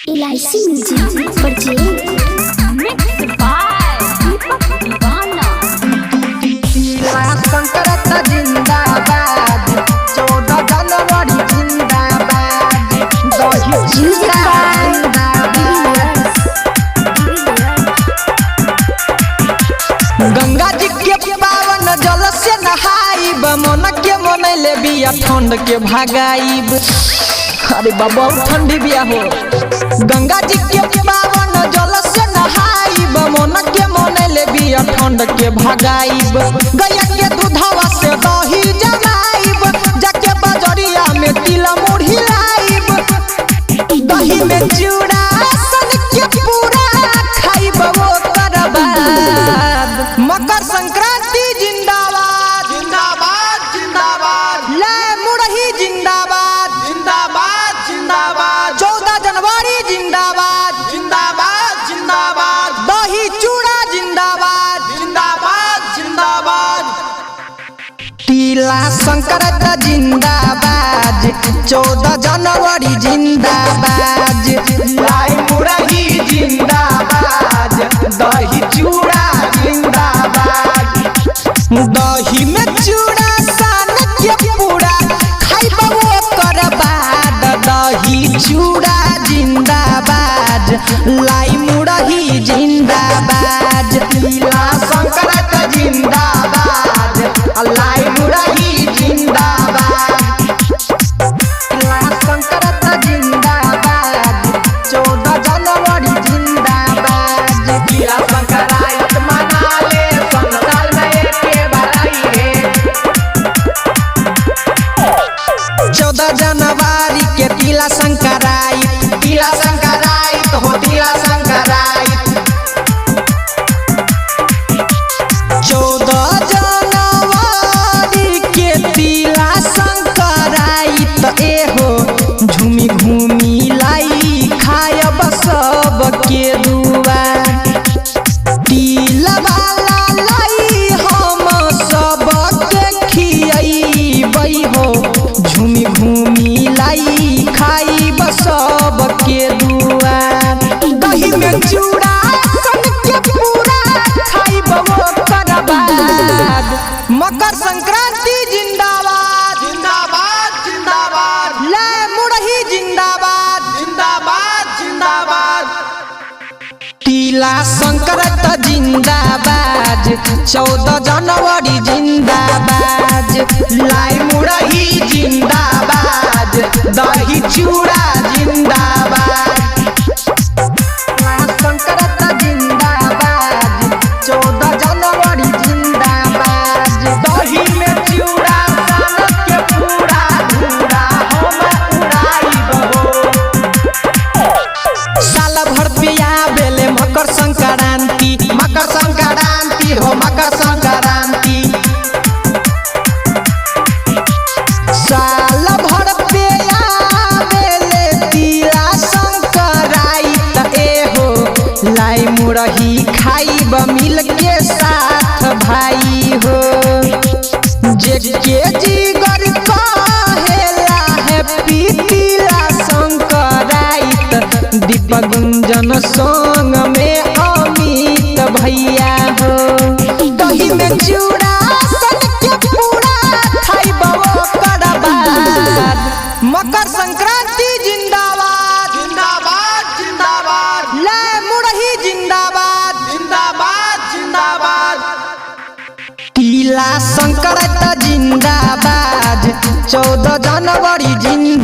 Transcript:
LIC music purchase mix by Deepak Deewana. संकरत जिंदाबाद 14 जनवरी जिंदाबाद दही चूड़ा जिंदाबाद। गंगा जी के पावन जल से नहाइब मन के मनैले बिया ठंड के भगाइब। अरे बाबा ठंडी बिया हो। गंगा जी के पावन जल से नहाइब मन के मनैले बिया ठंड के भगाइब। गैया के दूधवा से दही जमाइब जाके बजरिया में तिल मुढ़ी लाइब। दही में चूड़ा सन के पूरा खाइब वो करबाद। मकर संक्रांति जिंदाबाद जिंदाबाद जिंदाबाद ले मुढ़ी जिंदाबाद जिंदाबाद जिंदाबाद 14 जनवरी जिंदाबाद जिंदाबाद जिंदाबाद दही चूड़ा जिंदाबाद जिंदाबाद जिंदाबाद तिला संक्रांत जिंदाबाद 14 जनवरी जिंदाबाद लाई मुरही जिंदाबाद दही चूड़ा जिंदाबाद दही में चूड़ा सान के पूरा खाइब वो करबाद। दही चूड़ा जिंदाबाद लाई मुरही जिंदाबाद तिला संक्रांत जिंदाबाद लाई मुरही जिंदाबाद तिला संक्रांत जिंदाबाद 14 जनवरी जिंदाबाद तिला संक्रांत मना ले संसार में एके बराई रे 14 जनवरी के तिला संक्रांत तिला संक्रांत हो तिला संक्रांत 14 जनवरी के तिला संक्रांत एहो झूमी घूमी लाई खायब सब के दुआर। तिला वाला लाई हम सब के खियबै हो झूमी घूमी लाई खाइब सब के दुआर। दही में चूड़ा सन के पूरा खाइब वो करबाद। मकर संक्रांति जिंदाबाद जिंदाबाद जिंदाबाद ले मुरही जिंदाबाद जिंदाबाद जिंदाबाद तिला संक्रांत जिंदाबाद 14 जनवरी जिंदाबाद लाई मुरही जिंदाबाद दही चूड़ा जिंदाबाद संक्रांत जिंदाबाद 14 जनवरी जिंदाबाद दही में चूड़ा सन के पूरा धूरा हम उड़ाइब हो साल भर पे आवेले मकर संक्रांति मकर संक्रांति हो मकर संक्रांति साल भर पे आवेले तिला संक्रांत एहो लाई मुरही खाइब मिल के साथ भाई हो। जेके जिगर कहेला हैप्पी तिला संक्रांत दीपक गुंजन संग में अमित भैया हो। दही में चूड़ा सन के पूरा खाइब वो करबाद। मकर संक्रांति जिंदाबाद जिंदाबाद जिंदाबाद ले मुरही जिंदाबाद जिंदाबाद जिंदाबाद तिला संक्रांत जिंदाबाद 14 जनवरी जिंदाबाद।